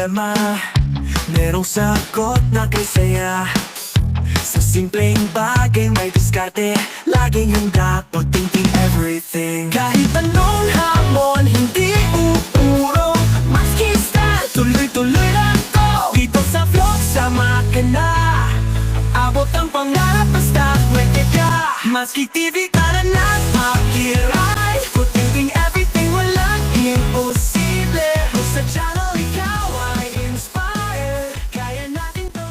problema, merong sagot na kisaya. Sa simpleng bagay may diskarte, laging handa pag-thinking everything. Kahit anong hamon, hindi uurong, maski style, tuloy-tuloy lang to. Dito sa vlog, sama ka na, abot ang pangarap basta pwede ka. Maski TV, tara na, pakiray, pag-thinking everything, walang imposible. Sa channel, ikaw ay inspired, kaya natin to.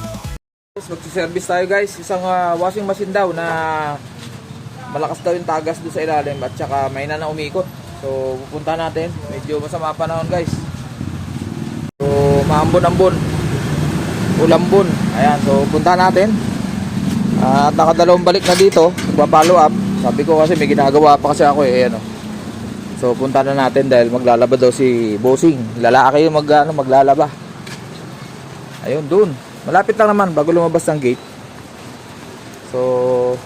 Magsiservice tayo guys, isang washing machine daw na malakas daw yung tagas doon sa ilalim at saka may na umikot. So pupunta natin, medyo masama panahon guys. So maambon-ambon, ulambon. Ayan, so punta natin. At nakadalawang balik na dito, magpa-follow up. Sabi ko kasi may ginagawa pa kasi ako eh, ano. So punta na natin dahil maglalaba daw si Bossing. Lalaki yung maglalaba. Ayun, dun. Malapit lang naman bago lumabas ng gate. So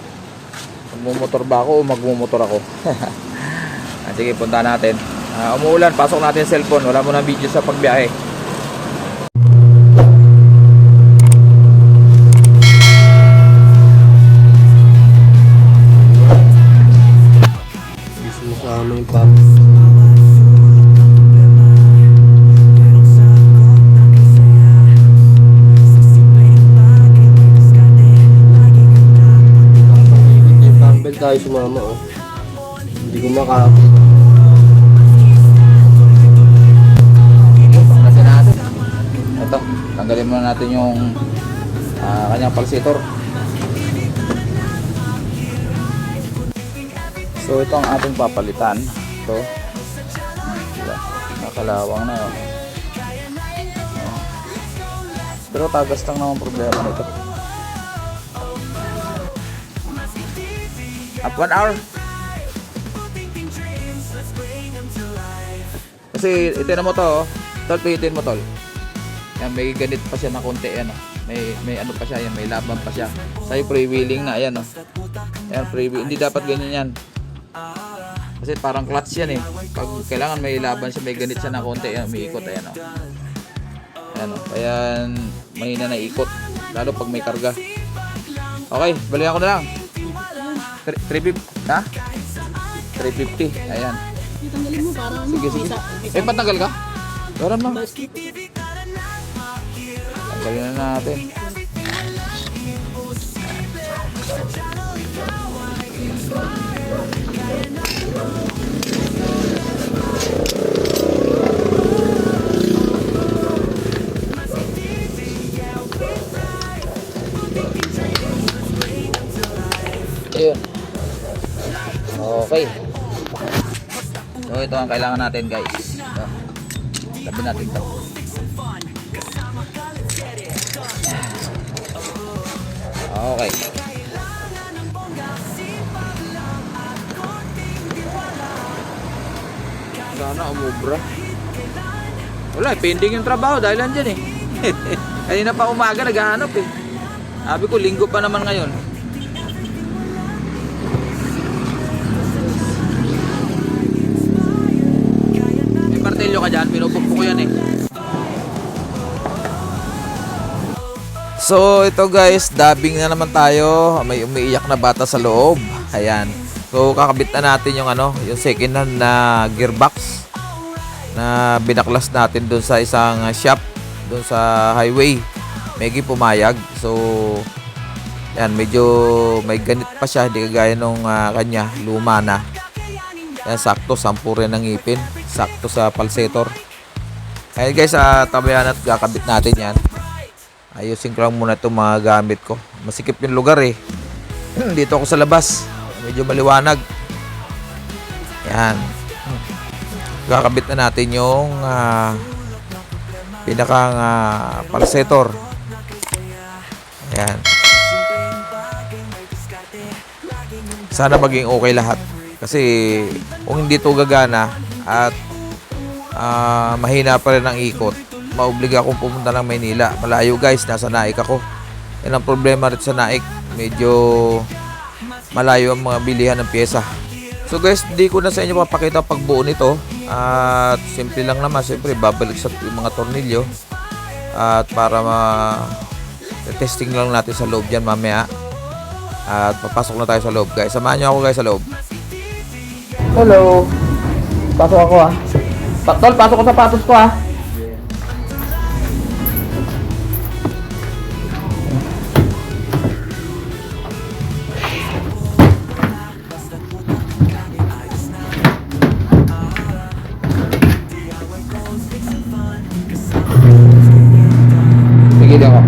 magmumotor ba ako o magmumotor ako? Sige, punta natin. Umuulan, pasok natin yung cellphone. Wala mo na video sa pagbiyahe. Gusto mo sa amin pump. Tayo sumama oh. Hindi ko makakapit. Panglasin natin. Ito, tanggalin muna natin yung kanyang pulsator. So ito ang ating papalitan. Ito. Diba? Nakalawang na yun. Pero tagas lang naman problema nito. Up 1 hour. Kasi itin mo to, tol, pihitin mo tol. Yan, may ganit pa siya na konti yan, oh. May ano pa siya, yan, may laban pa siya. Sa'yo freewheeling na, ayan, oh. Yan, freewheeling, hindi dapat ganyan yan. Kasi parang clutch yan eh. Pag kailangan may laban siya, may ganit siya na konti, yan, may ikot, ayan, oh. Ayan, oh. Kaya mahina na ikot, lalo pag may karga. Okay, balikan ko na lang. 350, ha? 350, ayan. Tanggalin mo para Sige. Eh, patanggal ka? Daran lang. Tanggalin na natin. Ayun. Okay. So ito ang kailangan natin guys. Ito. Tabi natin ito. Okay. Sana umubra. Wala, pending yung trabaho dahil andyan eh. Kanina pa umaga naghahanap eh. Sabi ko linggo pa naman ngayon. Martilyo ka dyan, pinupukpuk ko yan eh. So ito guys, dubbing na naman tayo. May umiiyak na bata sa loob. Ayan. So kakabit na natin yung yung second hand na gearbox na binaklas natin doon sa isang shop doon sa highway. Medyo pumayag. So yan, medyo may ganit pa siya, hindi kagaya nung kanya, luma na. Yan, sakto, 10 rin ang ngipin. Sakto sa pulsator. Ayun guys, tabayan at kakabit natin yan. Ayusin ko lang muna itong mga gamit ko. Masikip yung lugar eh. Dito ako sa labas. Medyo maliwanag. Yan. Kakabit na natin yung pinakang pulsator. Yan. Sana maging okay lahat. Kasi kung hindi ito gagana at mahina pa rin ang ikot, maobliga akong pumunta ng Maynila. Malayo guys, nasa Naik ako. Yan ang problema rin sa Naik. Medyo malayo ang mga bilihan ng pyesa. So guys, hindi ko na sa inyo papakita pagbuo nito. At simple lang naman, siyempre babalik sa yung mga tornilyo. At para testing lang natin sa loob yan mamaya. At papasok na tayo sa loob guys. Samahan nyo ako guys sa loob. Hello. Pasok ako ah. Tol, pasok ko sa sapatos ko ah. Pigil ako.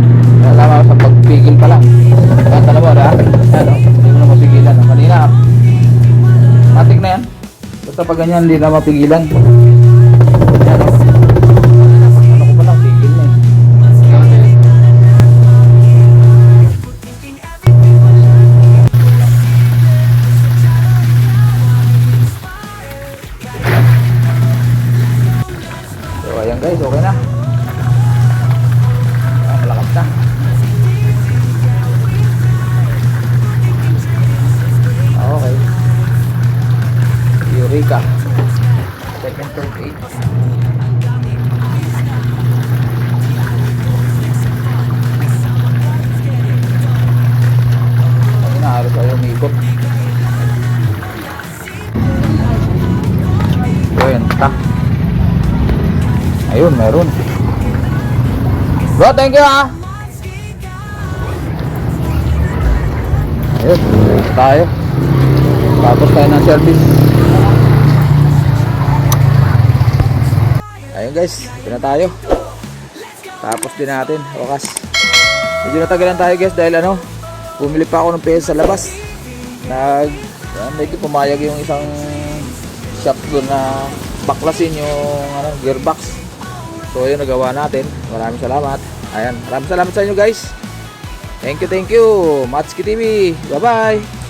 Wala ako sa pagpigil pa lang. Kanta na mo na. Ano? Hindi mo na mapigilan. Kanina. Matik na yan. Basta pag ganyan, hindi na mapigilan. Yan o. Ano ko pa lang, pigil na eh. So ayan guys, okay na. Malakas na. Okay. Eureka. Second turn 8. Ay na, halos ayaw umikot. Ayun, ta. Ayun, meron. Bro, thank you ah. Ayun, tayo. Tapos tayo ng service. Ayun guys, ito na tayo. Tapos din natin, wakas. Medyo natagalan tayo guys dahil ano, bumili pa ako ng PS sa labas. Medyo pumayag yung isang shop doon na baklasin yung gearbox. So ayun, nagawa natin. Maraming salamat. Ayan, maraming salamat sa inyo guys. Thank you. Matsuki TV. Bye bye.